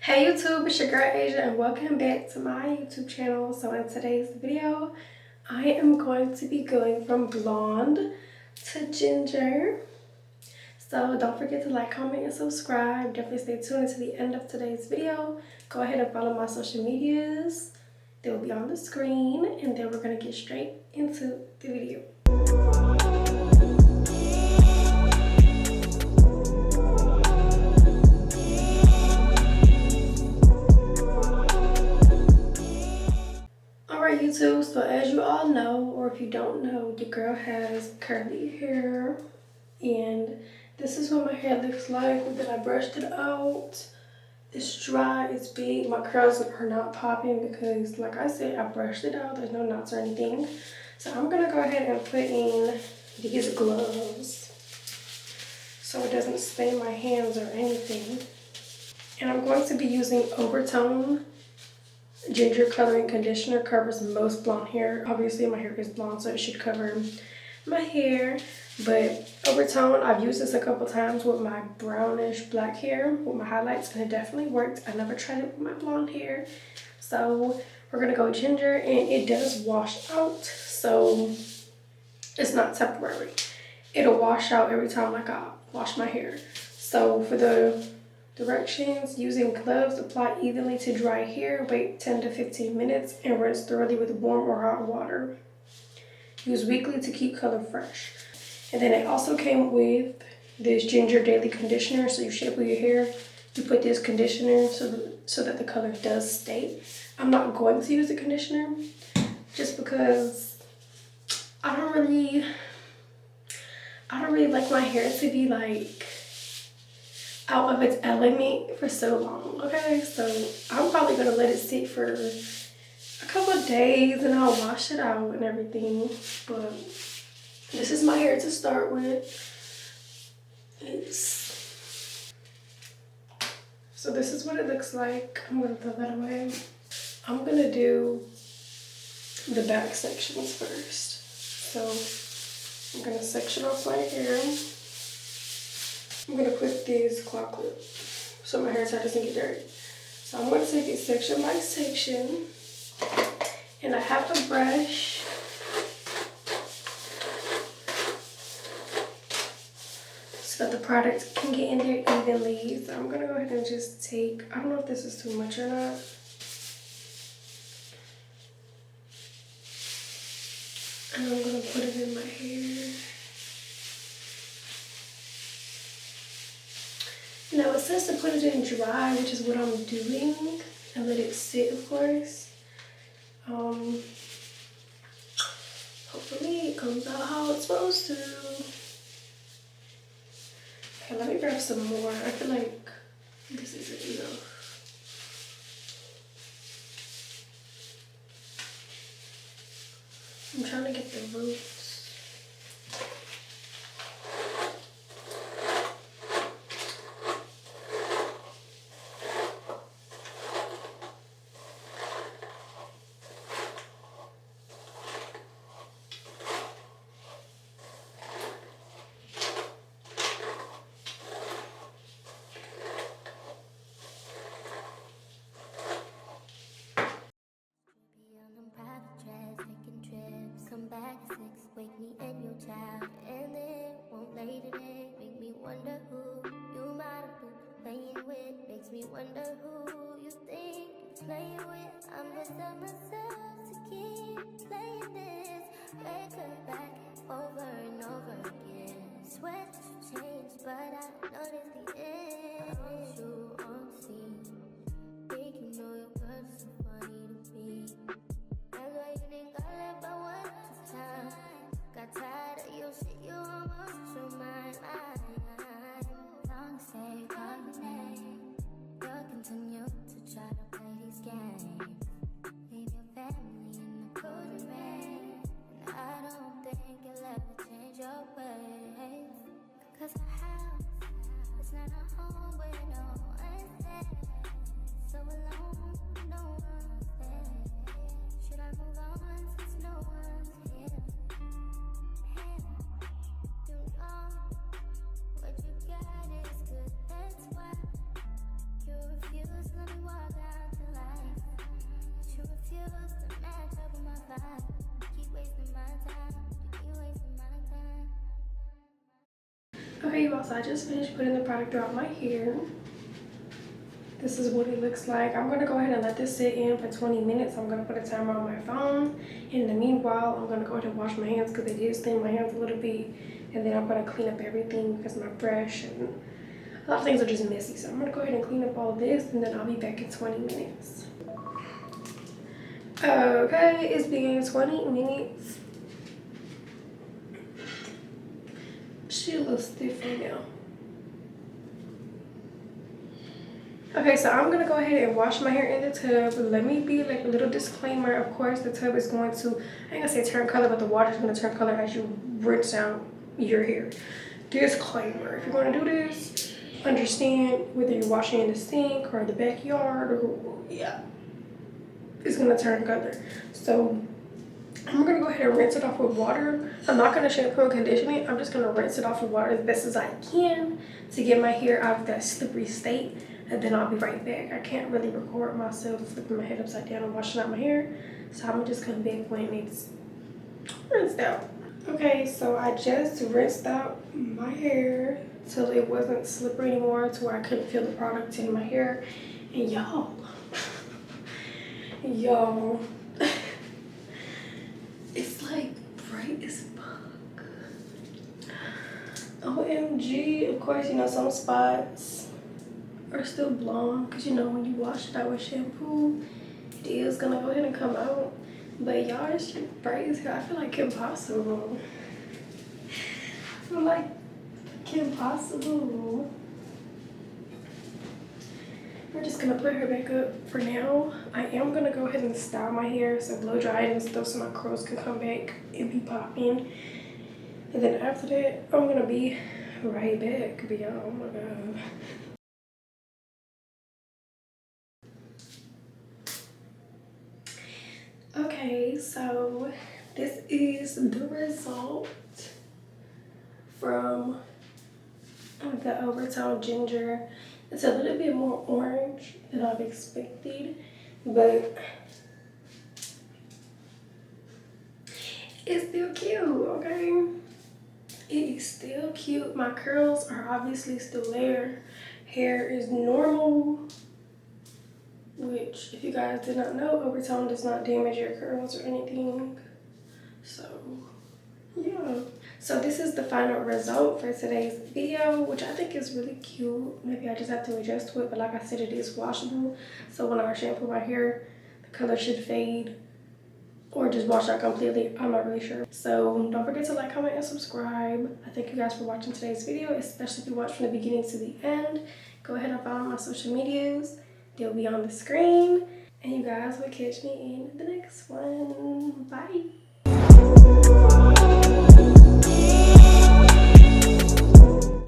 Hey YouTube, it's your girl Asia and welcome back to my YouTube channel. So in today's video, I am going to be going from blonde to ginger. So don't forget to like, comment, and subscribe. Definitely stay tuned to the end of today's video. Go ahead and follow my social medias. They will be on the screen, and then we're gonna get straight into the video. Alright YouTube, so as you all know, or if you don't know, your girl has curly hair. And this is what my hair looks like. Then I brushed it out. It's dry, it's big. My curls are not popping because, like I said, I brushed it out. There's no knots or anything. So I'm gonna go ahead and put in these gloves so it doesn't stain my hands or anything. And I'm going to be using Overtone Ginger Coloring Conditioner. Covers most blonde hair. Obviously my hair is blonde, so it should cover my hair. But Overtone, I've used this a couple times with my brownish black hair with my highlights, and it definitely worked. I never tried it with my blonde hair. So we're gonna go ginger, and it does wash out, so it's not temporary. It'll wash out every time like I wash my hair. So for the directions, using gloves, apply evenly to dry hair, wait 10 to 15 minutes, and rinse thoroughly with warm or hot water. Use weekly to keep color fresh. And then it also came with this Ginger Daily Conditioner. So you shampoo your hair, you put this conditioner so that the color does stay. I'm not going to use the conditioner just because I don't really like my hair to be like out of its element for so long, okay? So I'm probably gonna let it sit for a couple of days and I'll wash it out and everything. But this is my hair to start with. So this is what it looks like. I'm gonna throw that away. I'm gonna do the back sections first. So I'm gonna section off my hair. I'm gonna put this claw clip so my hair tie doesn't get dirty. So I'm gonna take it section by section, and I have a brush. So that the product can get in there evenly. So I'm gonna go ahead and just take, I don't know if this is too much or not. And I'm gonna put it in my hair. Now it says to put it in dry, which is what I'm doing, and let it sit, of course. Hopefully it comes out how it's supposed to. Okay, let me grab some more. I feel like this isn't enough. I'm trying to get the roots. Come back at 6, wake me and your child, and then won't lay today. Make me wonder who you might have been playing with. Makes me wonder who you think you're playing with. I'm beside myself to keep playing this record back over and over again. Swear that you changed, but I noticed the end. I want you on scene. Think you know your girl is so funny to me. That's why you think I left by one time. Got tired of your shit, you almost your mind. Long say, call your name. You'll continue to try to play these games. Leave your family in the cold rain. And I don't think you'll ever change your ways. Cause a house is not a home where no one's there. So alone, no one's there. Should I move on since no one's here? You know what you got is good, that's why you refuse to let me Okay, you all, so I just finished putting the product throughout my hair. This is what it looks like. I'm gonna go ahead and let this sit in for 20 minutes. I'm gonna put a timer on my phone. In the meanwhile, I'm gonna go ahead and wash my hands because they did stain my hands a little bit. And then I'm gonna clean up everything because my brush and a lot of things are just messy. So I'm gonna go ahead and clean up all this and then I'll be back in 20 minutes. Okay, it's been 20 minutes. She a little stiff right now. Okay, so I'm gonna go ahead and wash my hair in the tub. Let me be like a little disclaimer. Of course, the tub is going to, I ain't gonna say turn color, but the water is gonna turn color as you rinse out your hair. Disclaimer, if you're gonna do this, understand whether you're washing in the sink or the backyard or, yeah, it's gonna turn color. So I'm gonna go ahead and rinse it off with water. I'm not gonna shampoo and condition it. I'm just gonna rinse it off with water as best as I can to get my hair out of that slippery state. And then I'll be right back. I can't really record myself flipping my head upside down and washing out my hair. So I'm just come back when it's rinsed out. Okay, so I just rinsed out my hair till it wasn't slippery anymore to where I couldn't feel the product in my hair. And y'all, it's like bright as fuck. OMG, of course, you know, some spots are still blonde because, you know, when you wash it out with shampoo, it is gonna go ahead and come out. But y'all, it's bright as hell. I feel like Kim Possible. I feel like Kim Possible. We're just gonna put her back up for now. I am gonna go ahead and style my hair, so blow dry it and stuff so my curls can come back and be popping. And then after that, I'm gonna be right back. But y'all, oh my god. Okay, so this is the result from the overtone ginger. It's a little bit more orange than I've expected, but it's still cute, okay? It is still cute. My curls are obviously still there. Hair is normal, which, if you guys did not know, overtone does not damage your curls or anything. So, yeah. So this is the final result for today's video, which I think is really cute. Maybe I just have to adjust to it, but like I said, it is washable. So when I shampoo my hair, the color should fade or just wash out completely. I'm not really sure. So don't forget to like, comment, and subscribe. I thank you guys for watching today's video, especially if you watched from the beginning to the end. Go ahead and follow my social medias. They'll be on the screen. And you guys will catch me in the next one. Bye.